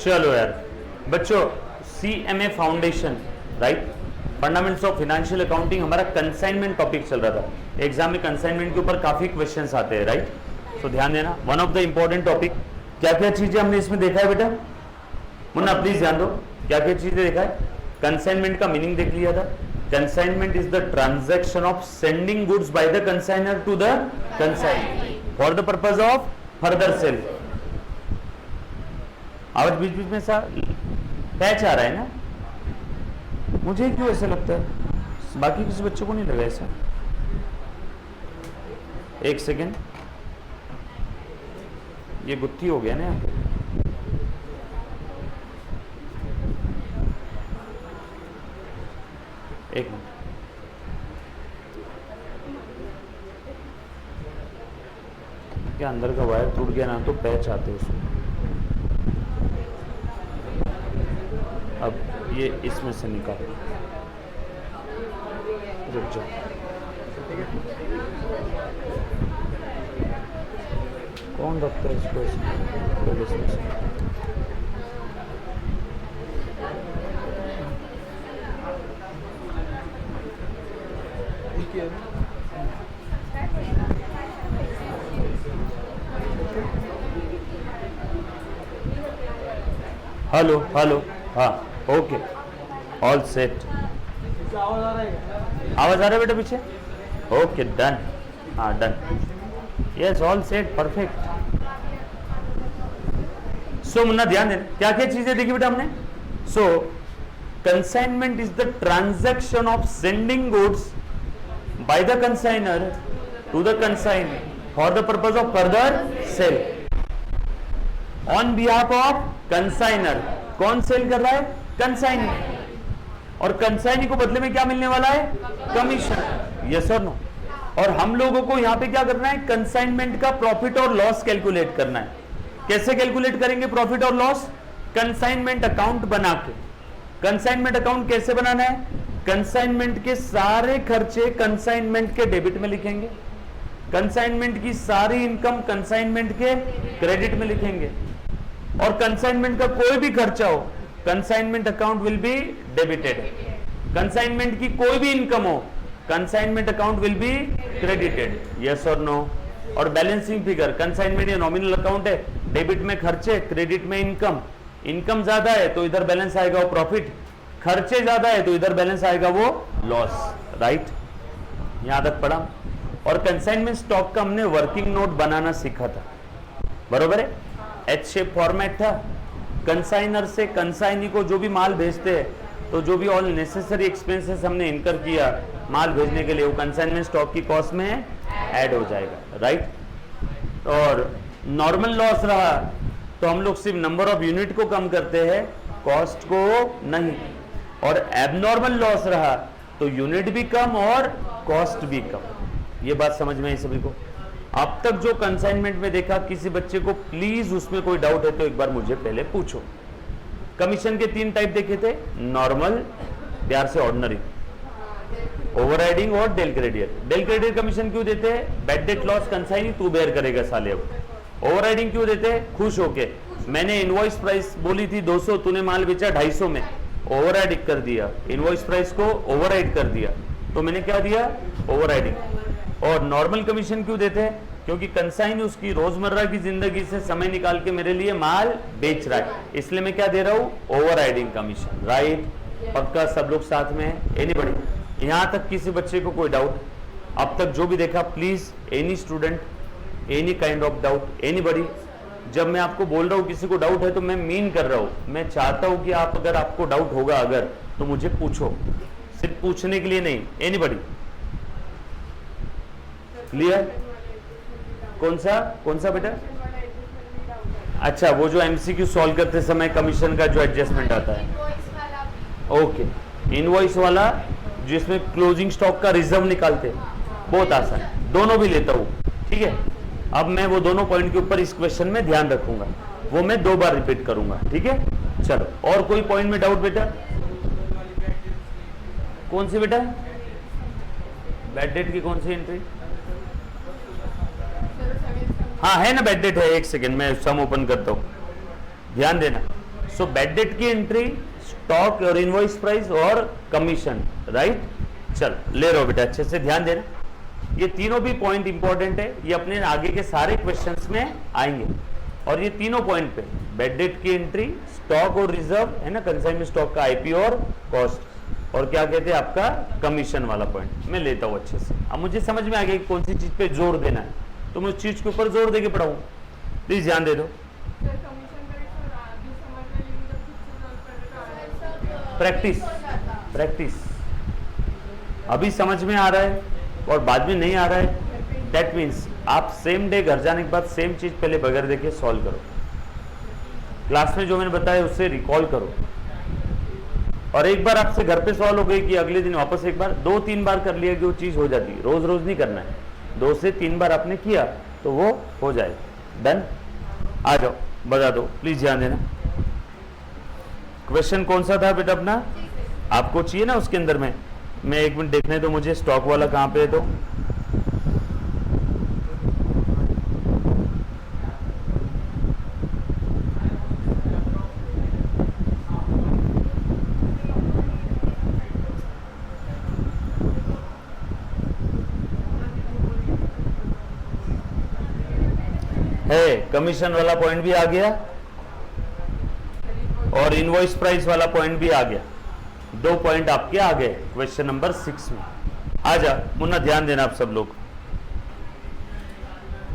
चलो यार बच्चों, CMA foundation right, fundaments of financial accounting, हमारा कंसाइनमेंट टॉपिक चल रहा था। एग्जाम में कंसाइनमेंट के ऊपर काफी क्वेश्चंस आते हैं राइट, तो ध्यान देना, one of the important topic. क्या क्या चीजें हमने इसमें देखा है बेटा? मुन्ना प्लीज ध्यान दो, क्या क्या चीजें देखा है? कंसाइनमेंट का मीनिंग देख लिया था। Consignment is the transaction of sending goods by the consignor to the consignee for the purpose of further sale. आवाज बीच बीच में सा पैच आ रहा है ना, मुझे क्यों ऐसा लगता है, बाकी किसी बच्चों को नहीं लगा ऐसा? एक सेकेंड, ये गुत्थी हो गया ना यहाँ पे। एक मिनट, क्या अंदर का वायर टूट गया ना, तो पैच आते उसमें। अब ये इसमें से निकाल, रुक जाओ, कौन रखता है इसको इसमें से? हेलो हेलो, हाँ ओके, ऑल सेट। आवाज आ रहा है बेटा पीछे? ओके डन, हाँ done, yes all set, perfect. So मुन्ना ध्यान देना, क्या क्या चीजें देखी बेटा हमने? So consignment is the transaction of sending goods by the consignor to the consignee for the purpose of further sale on behalf of consigner. कौन सेल कर रहा है? कंसाइनी। और कंसाइनी को बदले में क्या मिलने वाला है? कमीशन। यस और नो? और हम लोगों को यहां पे क्या करना है? कंसाइनमेंट का प्रॉफिट और लॉस कैलकुलेट करना है। कैसे कैलकुलेट करेंगे प्रॉफिट और लॉस? कंसाइनमेंट अकाउंट बना के। कंसाइनमेंट अकाउंट कैसे बनाना है? कंसाइनमेंट के सारे खर्चे कंसाइनमेंट के डेबिट में लिखेंगे, कंसाइनमेंट की सारी इनकम कंसाइनमेंट के क्रेडिट में लिखेंगे, और कंसाइनमेंट का कोई भी खर्चा हो consignment account will be debited. Consignment की कोई भी इनकम हो consignment account will be credited. Yes और नो? और बैलेंसिंग फिगर, कंसाइनमेंट ये नॉमिनल अकाउंट है, डेबिट में खर्चे, क्रेडिट में इनकम। इनकम ज्यादा है तो इधर बैलेंस आएगा वो प्रॉफिट, खर्चे ज्यादा है तो इधर बैलेंस आएगा वो लॉस। राइट, यहां तक पढ़ा। और कंसाइनमेंट स्टॉक का हमने वर्किंग नोट बनाना सीखा था, बरोबर है? एच शेप फॉर्मेट था। कंसाइनर से कंसाइनी को जो भी माल भेजते हैं, तो जो भी ऑल नेसेसरी एक्सपेंसेस हमने इनकर किया माल भेजने के लिए, वो कंसाइनमेंट स्टॉक की कॉस्ट में ऐड हो जाएगा। राइट, और नॉर्मल लॉस रहा तो हम लोग सिर्फ नंबर ऑफ यूनिट को कम करते हैं, कॉस्ट को नहीं। और एबनॉर्मल लॉस रहा तो यूनिट भी कम और कॉस्ट भी कम। ये बात समझ में आई सभी को? अब तक जो कंसाइनमेंट में देखा, किसी बच्चे को प्लीज उसमें कोई डाउट है तो एक बार मुझे पहले पूछो। कमीशन के 3 टाइप देखे थे, नॉर्मल, प्यार से ऑर्डिनरी, ओवरराइडिंग और del credit. Del credit commission क्यों देते हैं? बैड डेट लॉस कंसाइनी तू बेयर करेगा साले। अब ओवरराइडिंग क्यों देते हैं? खुश होके, मैंने इनवॉइस प्राइस बोली थी 200, तूने माल बेचा 250 में, ओवरराइड कर दिया, इनवॉइस प्राइस को ओवरराइड कर दिया, तो मैंने क्या दिया? ओवरराइडिंग। और नॉर्मल कमीशन क्यों देते हैं? क्योंकि कंसाइनी उसकी रोजमर्रा की जिंदगी से समय निकाल के मेरे लिए माल बेच रहा है, इसलिए मैं क्या दे रहा हूं? Overriding commission. राइट, पक्का सब लोग साथ में? एनीबॉडी? यहां तक किसी बच्चे को कोई डाउट? अब तक जो भी देखा, please any student, any kind of doubt, anybody? जब मैं आपको बोल रहा हूं किसी को डाउट है तो मैं मीन कर रहा हूं, मैं चाहता हूं कि आप, अगर आपको डाउट होगा अगर, तो मुझे पूछो, सिर्फ पूछने के लिए नहीं। एनीबॉडी? क्लियर? कौन सा बेटा? अच्छा, वो जो एमसीक्यू सॉल्व करते समय कमीशन का जो एडजस्टमेंट आता है, ओके, इनवॉइस वाला जिसमें क्लोजिंग स्टॉक का रिजर्व निकालते, बहुत आसान, दोनों भी लेता हूं। ठीक है, अब मैं वो दोनों पॉइंट के ऊपर इस क्वेश्चन में ध्यान रखूंगा, वो मैं 2 बार रिपीट करूंगा। ठीक है, चलो, और कोई पॉइंट में डाउट बेटा? कौन सी बेटा? बैड डेट की कौन सी एंट्री? हाँ है ना, बैड डेट है। एक सेकेंड, मैं सम ओपन करता हूं, ध्यान देना। सो बैड डेट की एंट्री, स्टॉक और इनवॉइस प्राइस और कमीशन, राइट। चल ले रहो बेटा, अच्छे से ध्यान देना, ये तीनों भी पॉइंट इंपॉर्टेंट है, ये अपने आगे के सारे क्वेश्चंस में आएंगे। और ये तीनों पॉइंट पे बैड डेट की एंट्री, स्टॉक और रिजर्व है ना, कंसाइनमेंट स्टॉक का आईपी और कॉस्ट, और क्या कहते हैं आपका कमीशन वाला पॉइंट मैं लेता हूं अच्छे से। अब मुझे समझ में आ गया कि कौन सी चीज पे जोर देना है, तो मैं उस चीज के ऊपर जोर देके पढ़ाऊं। प्लीज ध्यान दे दो। प्रैक्टिस प्रैक्टिस, अभी समझ में आ रहा है और बाद में नहीं आ रहा है, दैट मीन्स आप सेम डे घर जाने के बाद सेम चीज पहले बगैर देखे सॉल्व करो, क्लास में जो मैंने बताया उससे रिकॉल करो, और एक बार आपसे घर पे सॉल्व हो गई कि अगले दिन वापस एक बार 2-3 बार कर लिया कि वो चीज हो जाती है। रोज रोज नहीं करना है, 2 से 3 बार आपने किया तो वो हो जाएगा। डन, आ जाओ बता दो, प्लीज ध्यान देना। क्वेश्चन कौन सा था बेटा अपना, आपको चाहिए ना उसके अंदर में, मैं 1 मिनट देखने दो मुझे, स्टॉक वाला कहाँ पे है तो है, कमीशन वाला पॉइंट भी आ गया और इनवॉइस प्राइस वाला पॉइंट भी आ गया, 2 पॉइंट आपके आ गए क्वेश्चन नंबर 6 में। आ जा मुन्ना, ध्यान देना आप सब लोग।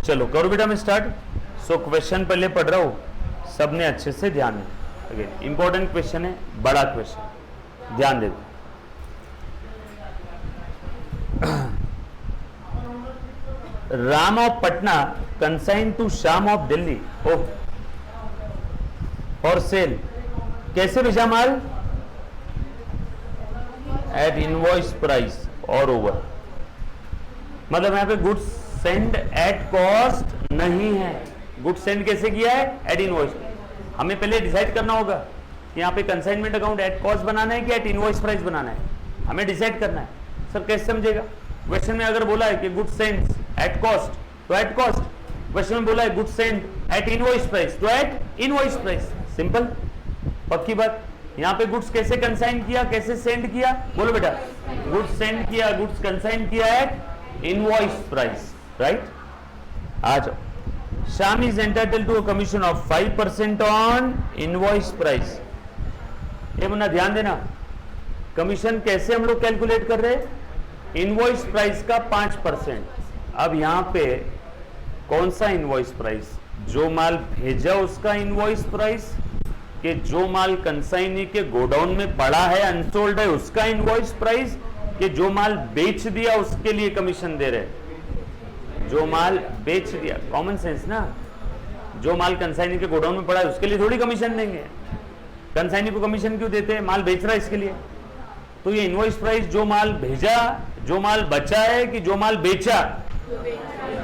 चलो करो बेटा मैं स्टार्ट। सो क्वेश्चन पहले पढ़ रहा हूं, सबने अच्छे से ध्यान देना, अगेन इंपॉर्टेंट क्वेश्चन है, बड़ा क्वेश्चन, ध्यान दे। Ram of Patna consign to Shyam of Delhi और सेल, कैसे भेजा माल, एट इनवॉइस प्राइस और ओवर, मतलब यहां पे गुड्स सेंड एट कॉस्ट नहीं है, गुड्स सेंड कैसे किया है, एट इनवॉइस। हमें पहले डिसाइड करना होगा कि यहाँ पे कंसाइनमेंट अकाउंट एट कॉस्ट बनाना है कि एट इनवॉइस प्राइस बनाना है, हमें डिसाइड करना है। सर कैसे समझेगा, क्वेश्चन में अगर बोला है कि गुड्स सेंड एट कॉस्ट तो एट कॉस्ट, क्वेश्चन में बोला है goods send at invoice price तो एट इनवॉइस प्राइस, सिंपल पक्की बात। यहाँ पे गुड्स कैसे कंसाइन किया, कैसे सेंड किया, बोलो बेटा, गुड्स सेंड किया, गुड्स कंसाइन किया एट इनवॉइस प्राइस, राइट। आ जाओ, Shyam is entitled to a commission of 5% on invoice price. ये मुन्ना ध्यान देना, कमीशन कैसे हम लोग कैलकुलेट कर रहे हैं, इनवॉइस प्राइस का 5%। अब यहां पे कौन सा इनवॉइस प्राइस, जो माल भेजा उसका इनवॉइस प्राइस, कि जो माल कंसाइनी के गोडाउन में पड़ा है अनसोल्ड है उसका इनवॉइस प्राइस, कि जो माल बेच दिया उसके लिए कमीशन दे रहे, जो माल बेच दिया, कॉमन सेंस ना, जो माल कंसाइनी के गोडाउन में पड़ा है उसके लिए थोड़ी कमीशन देंगे, कंसाइनी को कमीशन क्यों देते हैं, माल बेच रहा है इसके लिए। तो ये इनवॉइस प्राइस जो माल भेजा, जो माल बचा है कि जो माल बेचा,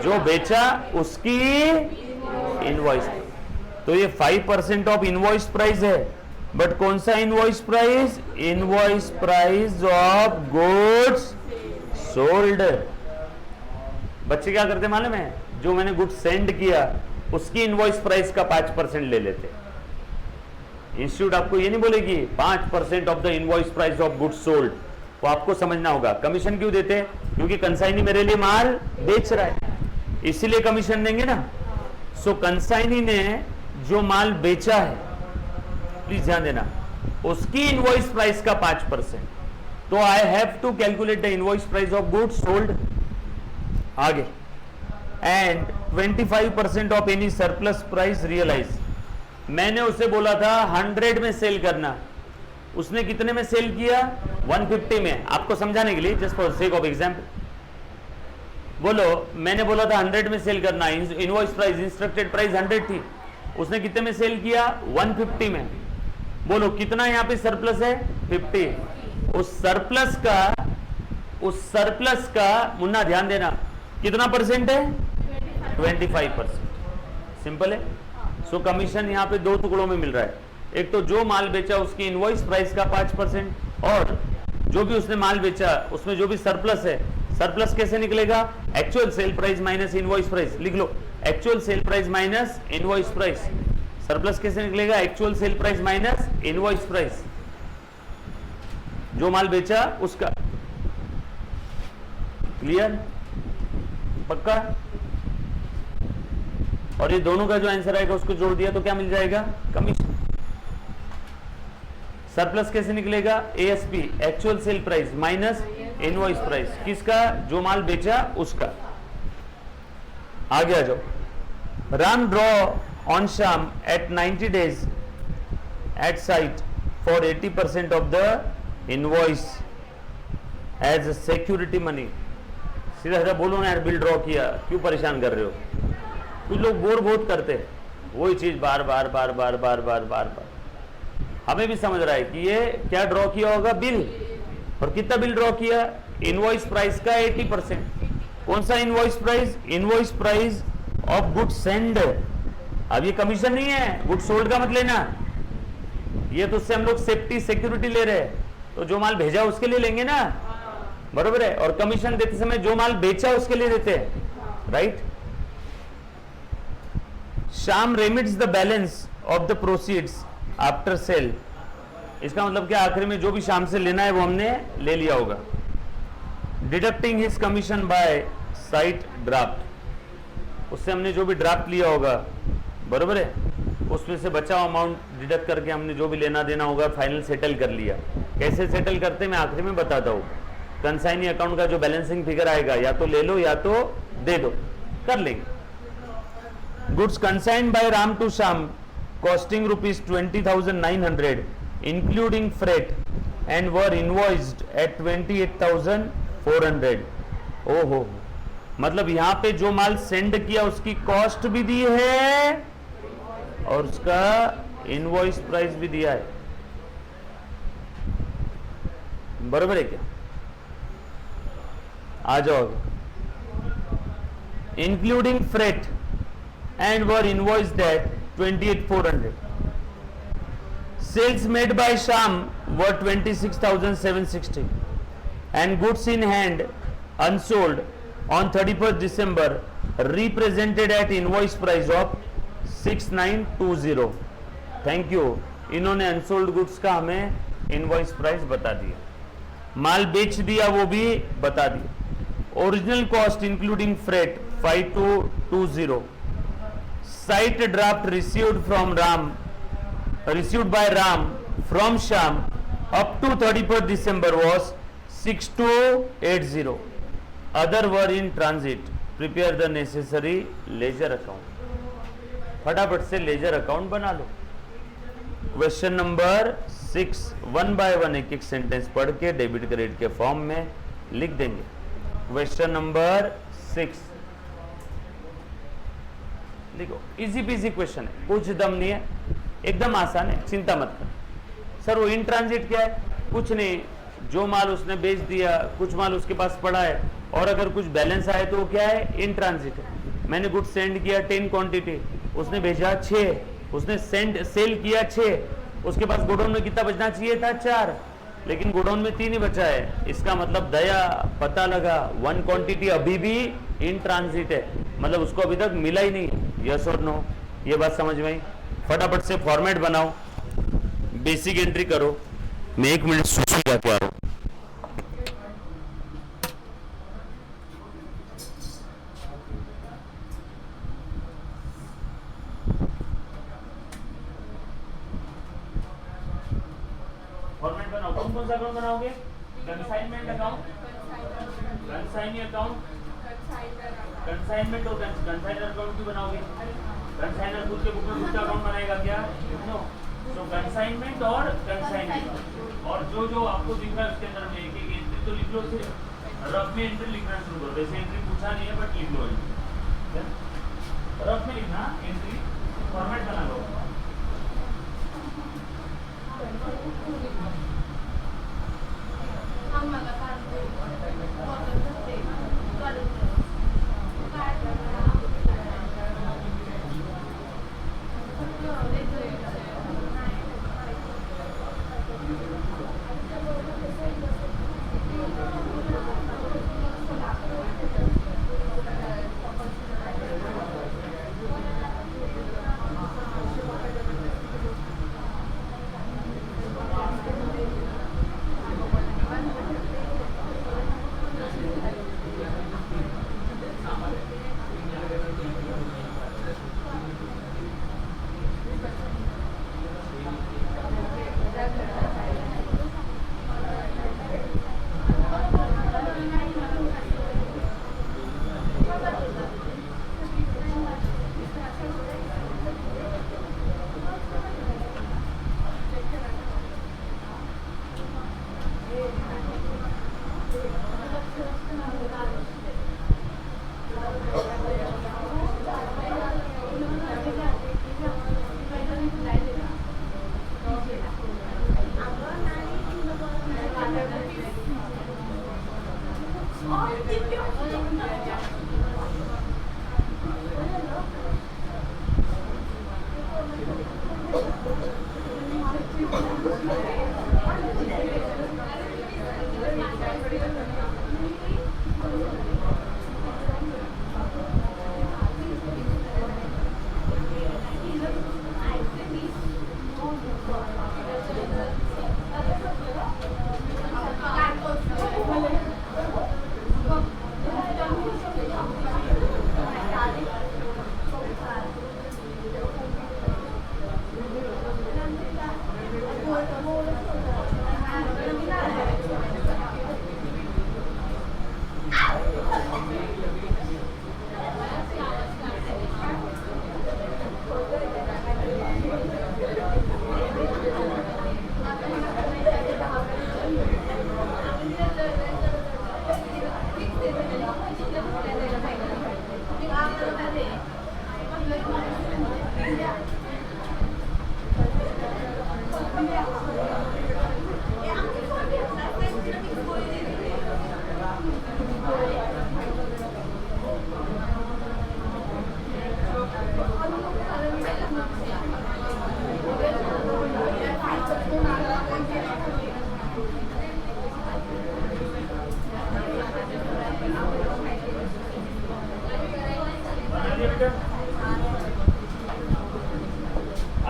जो बेचा उसकी इनवॉइस, तो ये 5% ऑफ इनवॉइस प्राइस है, बट कौन सा invoice price, invoice price of goods sold. बच्चे क्या करते मालूम है, जो मैंने गुड्स सेंड किया उसकी इनवॉइस प्राइस का 5% ले लेते। इंस्टीट्यूट आपको ये नहीं बोलेगी 5% of the invoice price of goods sold, वो आपको समझना होगा। कमीशन क्यों देते हैं, क्योंकि कंसाइनी मेरे लिए माल बेच रहा है इसीलिए कमीशन देंगे ना। सो कंसाइनी ने जो माल बेचा है, प्लीज ध्यान देना, उसकी इनवॉइस प्राइस का 5%, तो I have to calculate the invoice price of goods sold. आगे, and 25% of any surplus price realise. मैंने उसे बोला था 100 में सेल करना, उसने कितने में सेल किया, 150 में। आपको समझाने के लिए, just for sake of example, बोलो मैंने बोला था 100 में सेल करना, इनवॉइस प्राइस इंस्ट्रक्टेड प्राइस 100 थी, उसने कितने में सेल किया, 150 में। बोलो कितना यहाँ पे सरप्लस है, 50। उस सरप्लस का मुन्ना ध्यान देना कितना परसेंट है, 25%। सिंपल है। सो कमीशन यहाँ पे 2 टुकड़ों में मिल रहा है, एक तो जो माल बेचा उसकी इनवॉइस प्राइस का 5%, और जो भी उसने माल बेचा उसमें जो भी सरप्लस है, सरप्लस कैसे निकलेगा, actual sale price minus invoice price. लिख लो, actual sale price minus invoice price. Surplus कैसे निकलेगा? Actual sale price minus invoice price, जो माल बेचा उसका। क्लियर? पक्का? और ये दोनों का जो आंसर आएगा उसको जोड़ दिया तो क्या मिल जाएगा? कमीशन। सरप्लस कैसे निकलेगा? ASP actual sale price minus invoice price, किसका? जो माल बेचा उसका। आगे आ जाओ। Ram draw on Sham at 90 days at sight for 80% of the invoice as security money. सीधा सीधा बोलो ना यार, बिल ड्रॉ किया, क्यों परेशान कर रहे हो? कुछ लोग बोर बहुत करते हैं, वही चीज बार बार बार बार बार बार बार बार। हमें भी समझ रहा है कि ये क्या ड्रॉ किया होगा? बिल। और कितना बिल ड्रॉ किया? इनवॉइस प्राइस का 80%। कौन सा invoice price? Invoice price of good send. अब ये कमीशन नहीं है, गुड सोल्ड का मत लेना, ये तो उससे हम लोग सेफ्टी सिक्योरिटी ले रहे हैं, तो जो माल भेजा उसके लिए लेंगे ना, बरोबर है। और कमीशन देते समय जो माल बेचा उसके लिए देते हैं, right. Shyam remits the balance of the proceeds after sale. इसका मतलब क्या? आखिर में जो भी शाम से लेना है वो हमने ले लिया होगा। Deducting his commission by site draft, उससे हमने जो भी ड्राफ्ट लिया होगा, बरोबर है, उसमें से बचा हुआ अमाउंट डिडक्ट करके हमने जो भी लेना देना होगा फाइनल सेटल कर लिया। कैसे सेटल करते मैं आखिर में बताता हूँ। कंसाइनी अकाउंट का जो बैलेंसिंग फिगर आएगा, या तो ले लो या तो दे दो, कर लेंगे। Goods consigned by Ram to Shyam costing rupees 20,900 including freight and were invoiced at 28,400। ओहो, मतलब यहां पे जो माल सेंड किया उसकी कॉस्ट भी दी है और उसका इनवॉइस प्राइस भी दिया है, बराबर है क्या? आ जाओ। Including freight and were invoiced at 28,400। Sales made by Sham were 26,760 and goods in hand unsold on 31st December represented at invoice price of 6920। Thank you, इन्होंने अनसोल्ड गुड्स का हमें इनवॉइस प्राइस बता दिया, माल बेच दिया वो भी बता दिया। Original cost including freight 5220। Site draft received by Ram from Sham up to 31st December was 6280। Other were in transit। Prepare the necessary ledger account। फटाफट से लेजर अकाउंट बना लो। Question number 6 one by one एक एक sentence पढ़ के debit credit के form में लिख देंगे। क्वेश्चन नंबर 6 देखो, इजी पीजी क्वेश्चन है, कुछ दम नहीं है, एकदम आसान है, चिंता मत कर। सर वो इन ट्रांजिट क्या है? कुछ नहीं, जो माल उसने बेच दिया, कुछ माल उसके पास पड़ा है और अगर कुछ बैलेंस आए तो वो क्या है? इन ट्रांजिट है। मैंने गुड सेंड किया 10 क्वांटिटी, उसने भेजा 6, उसने सेल किया 6, उसके पास गोडाउन में कितना बचना चाहिए था? 4, लेकिन गोडाउन में 3 ही बचा है। इसका मतलब दया पता लगा 1 क्वांटिटी अभी भी इन ट्रांजिट है, मतलब उसको अभी तक मिला ही नहीं। यस और नो? ये बात समझ में आई? फटाफट से फॉर्मेट बनाओ, बेसिक एंट्री करो। मैं 1 मिनट सूची जाके आ रहा हूं। फॉर्मेट बनाओ। कौन सा अकाउंट बनाओगे? Consignment account, consignee account, consignment और कंसाइनर अकाउंट भी बनाओगे। कंसाइनर खुद के बुक में खुद का अकाउंट बनाएगा क्या? नो। तो कंसाइनमेंट और कंसाइनिंग, और जो जो आपको दिख रहा है उसके अंदर में एक एक एंट्री तो लिख लो। सिर्फ रफ में एंट्री लिखना शुरू करो। वैसे एंट्री पूछा नहीं है बट लिख लो, रफ में लिखना एंट्री, फॉर्मेट बना लो।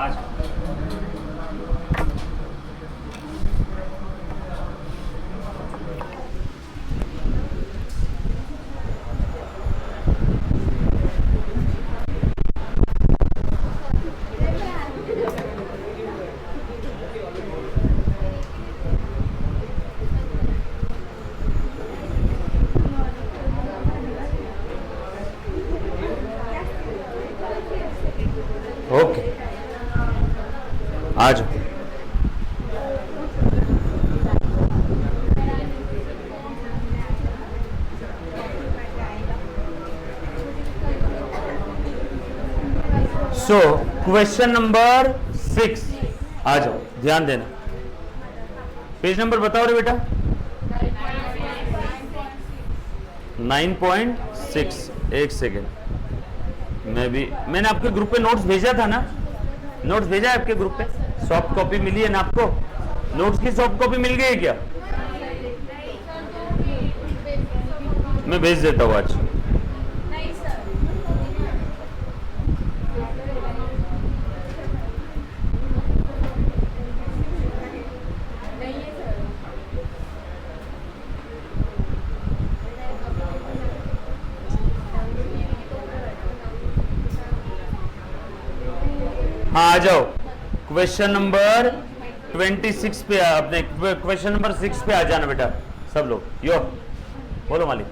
आज ओके आज सो क्वेश्चन नंबर 6 आ जाओ, ध्यान देना। पेज नंबर बताओ रे बेटा। 9.6। एक सेकेंड, मैंने आपके ग्रुप पे नोट्स भेजा था ना, नोट्स भेजा है आपके ग्रुप पे, सॉफ्ट कॉपी मिली है ना आपको? नोट्स की सॉफ्ट कॉपी मिल गई है क्या? मैं भेज देता हूँ आज। हाँ आ जाओ, क्वेश्चन नंबर 26 पे अपने क्वेश्चन नंबर 6 पे आ जाना बेटा सब लोग। यो बोलो मालिक।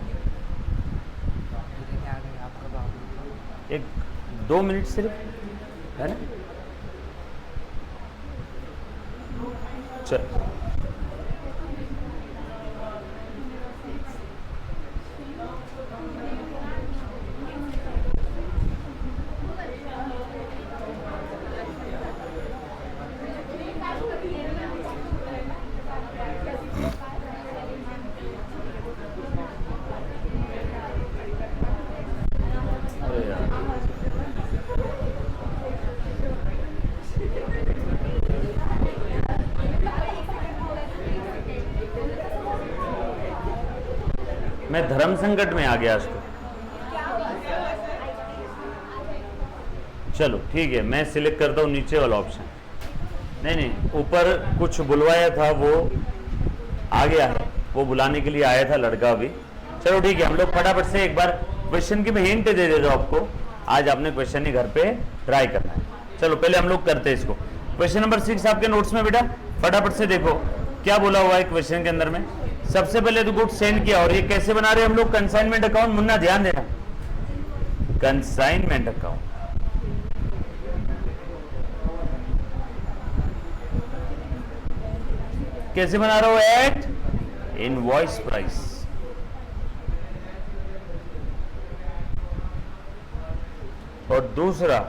1-2 मिनट सिर्फ है ना, चल। मैं धर्म संकट में आ गया आज तो। चलो ठीक है, मैं सिलेक्ट करता हूँ नीचे वाला ऑप्शन। नहीं, ऊपर कुछ बुलवाया था वो आ गया है, वो बुलाने के लिए आया था लड़का भी। चलो ठीक है, हम लोग फटाफट से एक बार क्वेश्चन की मैं हिंट दे देता हूँ आपको। आज आपने क्वेश्चन ही घर पे ट्राई करना है। चलो पहले हम लोग करते हैं इसको। क्वेश्चन नंबर 6 आपके नोट्स में बेटा, फटाफट से देखो क्या बोला हुआ है क्वेश्चन के अंदर में। सबसे पहले तो गुड्स सेंड किया, और ये कैसे बना रहे हैं हम लोग? Consignment account. मुन्ना ध्यान देना, कंसाइनमेंट अकाउंट। कैसे बना रहा हूं? At invoice price. और दूसरा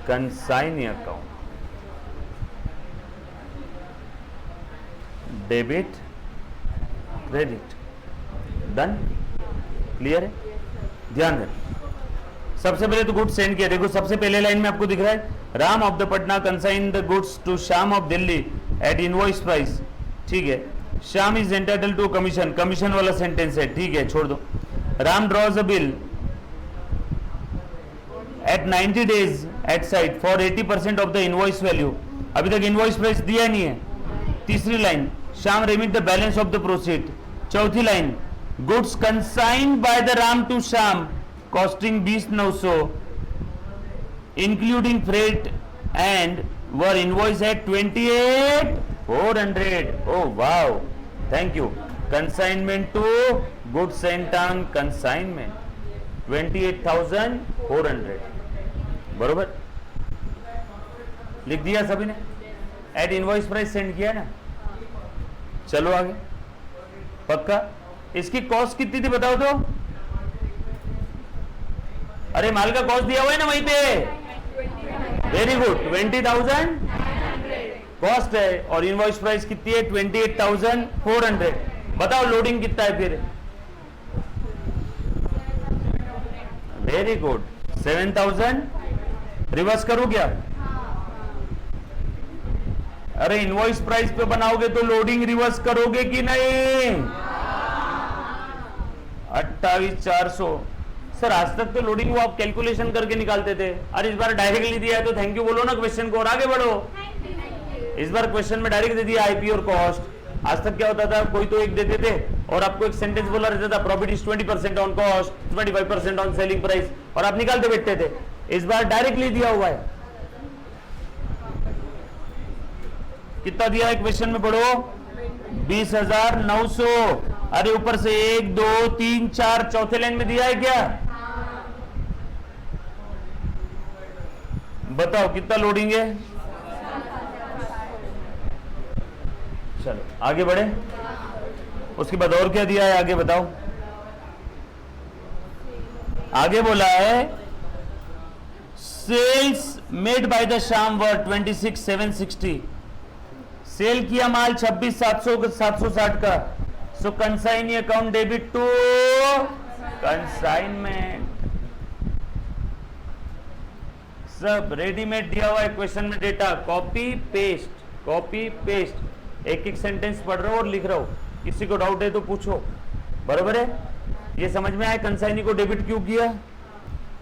consignee account, debit credit. Done, clear है? ध्यान देना। सबसे पहले तो गुड्स सेंड किया, देखो सबसे पहले लाइन में आपको दिख रहा है Ram of the Patna consign the goods to Shyam of Delhi at invoice price, ठीक है। Shyam is entitle to commission, commission वाला सेंटेंस है, ठीक है, छोड़ दो। Ram draws a bill at 90 days at sight for 80% of the invoice value, अभी तक इनवॉइस प्राइस दिया नहीं है। तीसरी line, Shyam remit the balance of the proceed. चौथी line, goods consigned by the Ram to Shyam costing 20,900 including freight and were invoice at 28,400। Oh wow, thank you. Consignment to goods sent on consignment 28,400, बरोबर लिख दिया सभी ने। एट इनवॉइस प्राइस सेंड किया ना। चलो आगे, पक्का। इसकी कॉस्ट कितनी थी बताओ तो? अरे माल का कॉस्ट दिया हुआ है ना वहीं पे, वेरी गुड, 20,000 कॉस्ट है और इनवॉइस प्राइस कितनी है? 28,400। बताओ लोडिंग कितना है फिर? Very good, 7,000। रिवर्स करूं क्या? अरे इनवॉइस प्राइस पे बनाओगे तो लोडिंग रिवर्स करोगे कि नहीं? 28,400। सर आज तक तो लोडिंग वो आप कैलकुलेशन करके निकालते थे, और इस बार डायरेक्टली दिया है तो थैंक यू बोलो ना क्वेश्चन को और आगे बढ़ो। इस बार क्वेश्चन में डायरेक्ट दे दिया आईपी और कॉस्ट। आज तक क्या होता था, कोई तो एक देते थे और आपको एक सेंटेंस बोला रहता था, profit is 20% on cost, 25% on selling price, और आप निकालते बैठते थे। इस बार डायरेक्टली दिया हुआ है। कितना दिया है क्वेश्चन में पढ़ो? 20,900। अरे ऊपर से 1 2 3 4 चौथे लाइन में दिया है क्या? बताओ कितना लोडिंग है? चलो आगे बढ़े। उसके बाद और क्या दिया है आगे बताओ? आगे बोला है sales made by the Shyam were 26,760। Sale किया माल 26,760 का। So consignee account debit to consignment. सब रेडीमेड दिया हुआ है क्वेश्चन में data, copy paste, copy paste. एक एक सेंटेंस पढ़ रहा हूं और लिख रहा हूं, किसी को डाउट है तो पूछो। बराबर है? ये समझ में आया कंसाइनी को डेबिट क्यों किया?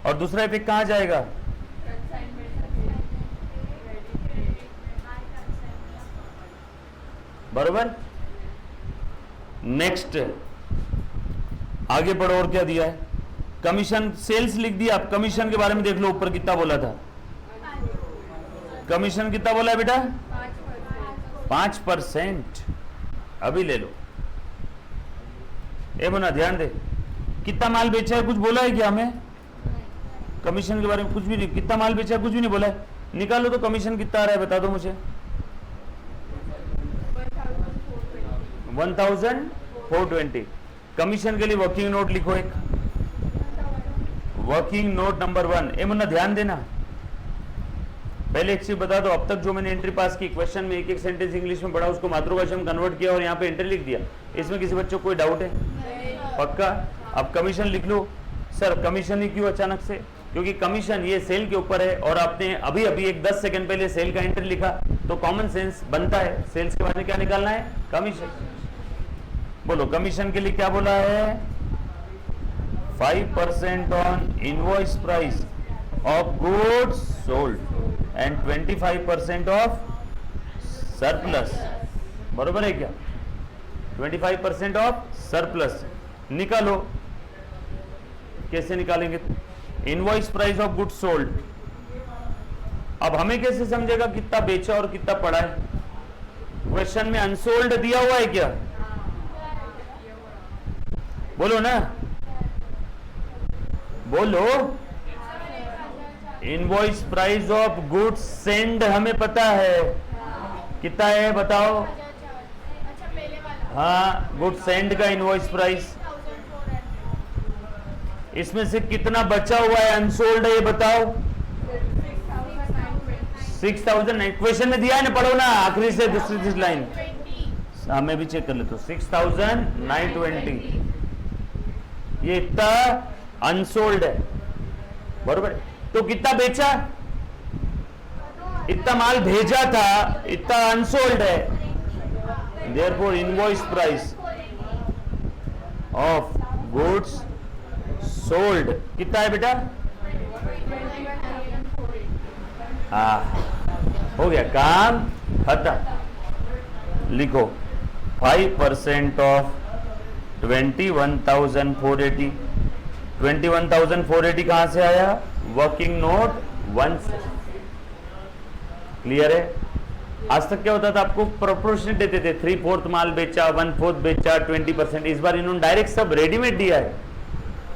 और दूसरा इफेक्ट कहां जाएगा? बराबर। नेक्स्ट आगे बढ़ो, और क्या दिया है? कमीशन, सेल्स लिख दिया। आप कमीशन के बारे में देख लो, ऊपर कितना बोला था? कमीशन कितना बोला है बेटा? 5%। अभी ले लो। ए बना ध्यान दे, कितना माल बेचा है कुछ बोला है क्या हमें? कमीशन के बारे में कुछ भी नहीं। कितना माल बेचा है कुछ भी नहीं बोला है। निकालो तो कमीशन कितना आ रहा है बता दो मुझे। 1,420। कमीशन के लिए वर्किंग नोट लिखो एक, वर्किंग नोट नंबर 1। ए मुन्ना ध्यान देना, पहले एक चीज बता दो, अब तक जो मैंने एंट्री पास की क्वेश्चन में एक एक सेंटेंस इंग्लिश में पढ़ा, उसको मातृभाषा में कन्वर्ट किया और यहाँ पे एंट्री लिख दिया। इसमें किसी बच्चों को कोई डाउट है? पक्का? अब कमीशन लिख लो। सर कमीशन ही क्यों अचानक से? क्योंकि कमीशन ये सेल के ऊपर है और आपने अभी अभी एक 10 सेकंड पहले सेल का एंट्री लिखा, तो कॉमन सेंस बनता है सेल्स के बाद में क्या निकालना है? कमीशन। बोलो कमीशन के लिए क्या बोला है? 5% on invoice price of goods sold and 25% of surplus. बरोबर है क्या? 25% ऑफ सरप्लस। निकालो, कैसे निकालेंगे? Invoice price of goods sold. अब हमें कैसे समझेगा कितना बेचा और कितना पड़ा है? क्वेश्चन में अनसोल्ड दिया हुआ है क्या? बोलो ना, बोलो। Invoice price of goods send हमें पता है कितना है, बताओ। हाँ, गुड्स सेंड का इनवॉइस प्राइस, इसमें से कितना बचा हुआ है अनसोल्ड है ये बताओ। 6,000। क्वेश्चन में दिया है ना, पढ़ो ना आखिरी से दूसरी लाइन। हमें भी चेक कर ले तो 6,920 ये इतना अनसोल्ड है। बरोबर। तो कितना बेचा? इतना माल भेजा था, इतना अनसोल्ड है, therefore invoice price of goods sold कितना है बेटा? हाँ, हो गया काम खत्म। लिखो 5% ऑफ 21,480। 21,480 कहां से आया? वर्किंग नोट 1 से। क्लियर है? आज तक क्या होता था, आपको प्रोपोर्शन देते थे, 3/4 माल बेचा, 1/4 बेचा, 20%। इस बार इन्होंने डायरेक्ट सब रेडीमेड दिया है,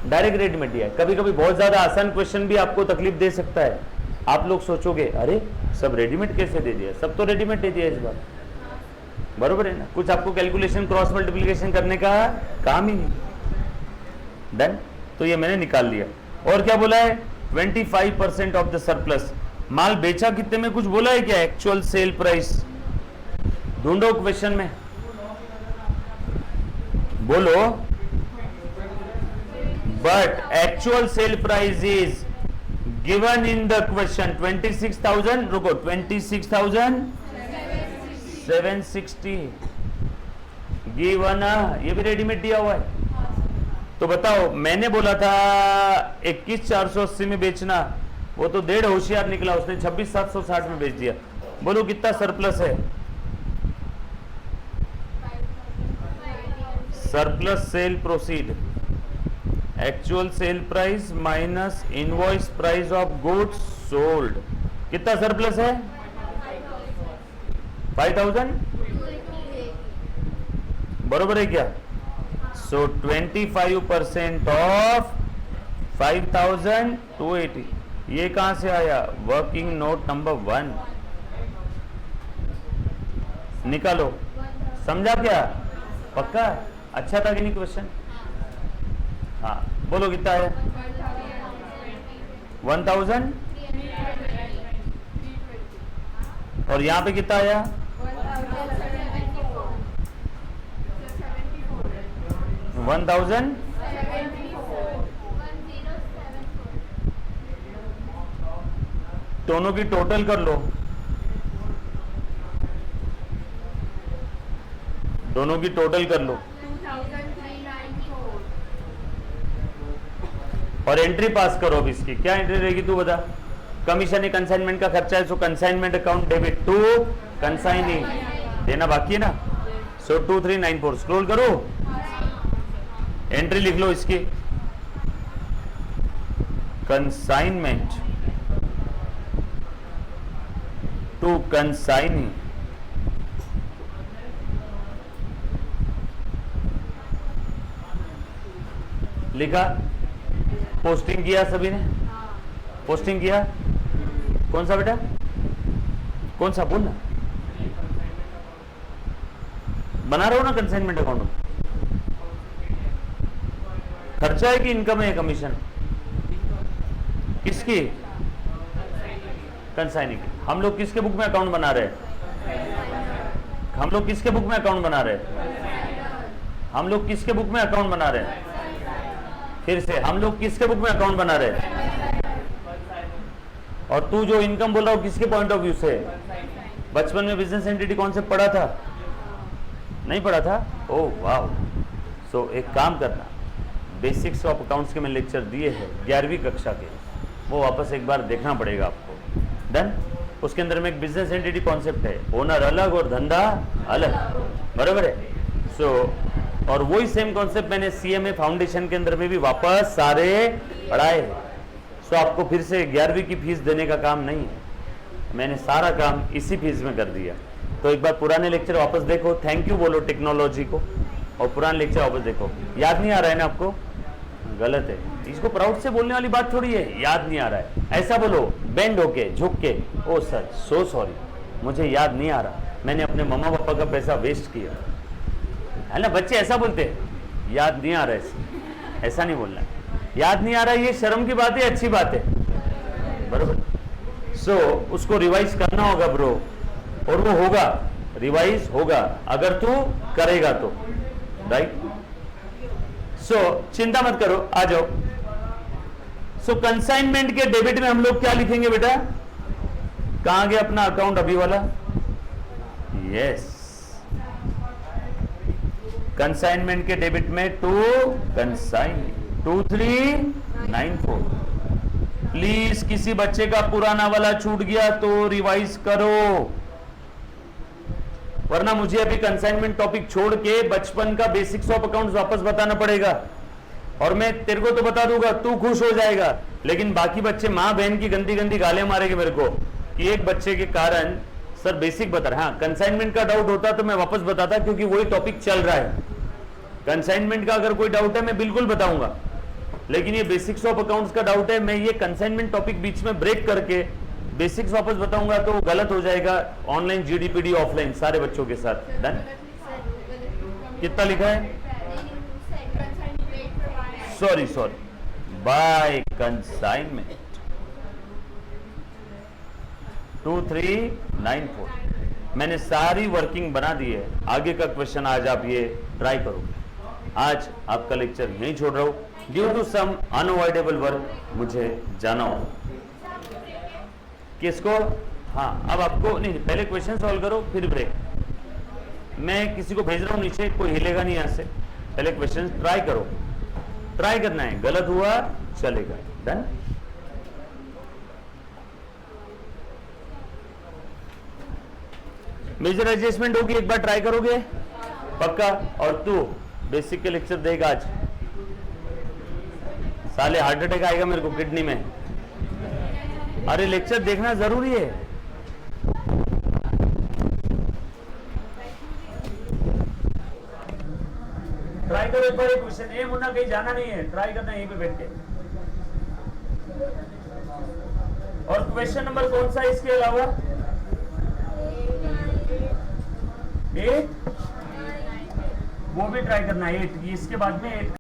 डायरेक्ट रेडीमेड दिया है। कभी कभी बहुत ज्यादा आसान क्वेश्चन भी आपको तकलीफ दे सकता है। आप लोग सोचोगे अरे सब रेडीमेड कैसे दे दिया? सब तो रेडीमेड दे दिया इस बार, बरोबर है ना? कुछ आपको कैलकुलेशन, क्रॉस मल्टीप्लिकेशन करने का काम ही नहीं। डन, तो ये मैंने निकाल लिया। और क्या बोला है? 25% ऑफ द सरप्लस। माल बेचा कितने में कुछ बोला है क्या? एक्चुअल सेल प्राइस ढूंढो क्वेश्चन में, बोलो। But actual sale price is given in the question 26,000, रुको 26,760 गिवन, ये भी रेडीमेड दिया हुआ है। तो बताओ, मैंने बोला था 21,480 में बेचना, वो तो डेढ़ होशियार निकला, उसने 26,760 में बेच दिया। बोलो कितना सरप्लस है? Surplus cell proceed, actual sale price minus invoice price of goods sold. कितना सरप्लस है? 5,000, बरोबर है क्या? सो 25% ऑफ 5,280, ये कहां से आया? Working note number 1। निकालो, समझा क्या? पक्का? अच्छा था कि नहीं क्वेश्चन? हाँ, बोलो कितना है? 1,000, और यहां पे कितना आया? 1,000। दोनों की टोटल कर लो, दोनों की टोटल कर लो और एंट्री पास करो। अब इसकी क्या एंट्री रहेगी तू बता? कमीशन कंसाइनमेंट का खर्चा है, सो कंसाइनमेंट अकाउंट डेबिट टू कंसाइनिंग, देना बाकी है ना। सो 2394 स्क्रॉल करो, एंट्री लिख लो इसकी, कंसाइनमेंट टू कंसाइनिंग। लिखा, पोस्टिंग किया सभी ने? पोस्टिंग किया? कौन सा बेटा? कौन सा? बोलना। बना रहे हो ना कंसाइनमेंट अकाउंट? खर्चा है कि इनकम है? कमीशन किसकी? कंसाइनिंग। हम लोग किसके बुक में अकाउंट बना रहे हैं? हम लोग किसके बुक में अकाउंट बना रहे हैं? हम लोग किसके बुक में अकाउंट बना रहे हैं? फिर से, हम लोग किसके बुक में अकाउंट बना रहे हैं? और तू जो इनकम बोल रहा हो किसके पॉइंट ऑफ व्यू से? बचपन में बिजनेस एंटिटी कॉन्सेप्ट पढ़ा था? नहीं पढ़ा था? ओह वाह। सो एक काम करना, बेसिक्स ऑफ अकाउंट्स के मैंने लेक्चर दिए हैं 11वीं कक्षा के, वो वापस एक बार देखना पड़ेगा आपको। डन। उसके अंदर में एक बिजनेस एंटिटी कॉन्सेप्ट है, ओनर अलग और धंधा अलग, बराबर है? सो और वही सेम कॉन्सेप्ट मैंने सीएमए फाउंडेशन के अंदर में भी वापस सारे पढ़ाए हैं। सो आपको फिर से 11वीं की फीस देने का काम नहीं है, मैंने सारा काम इसी फीस में कर दिया। तो एक बार पुराने लेक्चर वापस देखो, थैंक यू बोलो टेक्नोलॉजी को, और पुराने लेक्चर वापस देखो। याद नहीं आ रहा है ना आपको? गलत है, इसको प्राउड से बोलने वाली बात थोड़ी है, याद नहीं आ रहा है। ऐसा बोलो, बेंड होके, झुक के, ओ सर सो सॉरी, मुझे याद नहीं आ रहा, मैंने अपने मम्मा पापा का पैसा वेस्ट किया, है ना? बच्चे ऐसा बोलते हैं, याद नहीं आ रहा है, ऐसा नहीं बोलना। याद नहीं आ रहा है, ये शर्म की बात है, अच्छी बात है, बरोबर? सो उसको रिवाइज करना होगा ब्रो, और वो होगा, रिवाइज होगा अगर तू करेगा तो, राइट? सो चिंता मत करो, आ जाओ। सो कंसाइनमेंट के डेबिट में हम लोग क्या लिखेंगे बेटा? कहां गया अपना अकाउंट अभी वाला? यस, कंसाइनमेंट के डेबिट में टू कंसाइन 2394। प्लीज किसी बच्चे का पुराना वाला छूट गया तो रिवाइज करो, वरना मुझे अभी कंसाइनमेंट टॉपिक छोड़ के बचपन का बेसिक्स ऑफ अकाउंट्स वापस बताना पड़ेगा। और मैं तेरे को तो बता दूंगा, तू खुश हो जाएगा, लेकिन बाकी बच्चे माँ बहन की गंदी गंदी गालियां मारेंगे मेरे को कि एक बच्चे के कारण सर बेसिक बता रहा। हाँ, कंसाइनमेंट का डाउट होता तो मैं वापस बताता, क्योंकि वही टॉपिक चल रहा है। कंसाइनमेंट का अगर कोई डाउट है मैं बिल्कुल बताऊंगा, लेकिन ये बेसिक्स ऑफ अकाउंट्स का डाउट है, मैं ये कंसाइनमेंट टॉपिक बीच में ब्रेक करके बेसिक्स वापस बताऊंगा तो गलत हो जाएगा। ऑनलाइन जीडीपीडी ऑफलाइन सारे बच्चों के साथ। डन? कितना लिखा है? Sorry by consignment 2394। मैंने सारी वर्किंग बना दी है, आगे का क्वेश्चन आज आप ये ट्राई करोगे। आज आपका लेक्चर नहीं छोड़ रहा हूं, due to some unavoidable work मुझे जाना हो। किसको? हाँ, अब आपको नहीं, पहले क्वेश्चन सॉल्व करो फिर ब्रेक। मैं किसी को भेज रहा हूं नीचे, कोई हिलेगा नहीं यहां से। पहले क्वेश्चन ट्राई करो, ट्राई करना है, गलत हुआ चलेगा। डन? मेजर एडजस्टमेंट होगी, एक बार ट्राई करोगे पक्का? और तू बेसिक के लेक्चर देगा आज, साले हार्ट अटैक आएगा मेरे को किडनी में। अरे लेक्चर देखना जरूरी है। ट्राई करो एक बार एक क्वेश्चन। ये मुन्ना कहीं जाना नहीं है, ट्राई करना है यहीं पे बैठ के। और क्वेश्चन नंबर कौन सा इसके अलावा? 8, वो भी ट्राई करना है। 8 इसके बाद में 8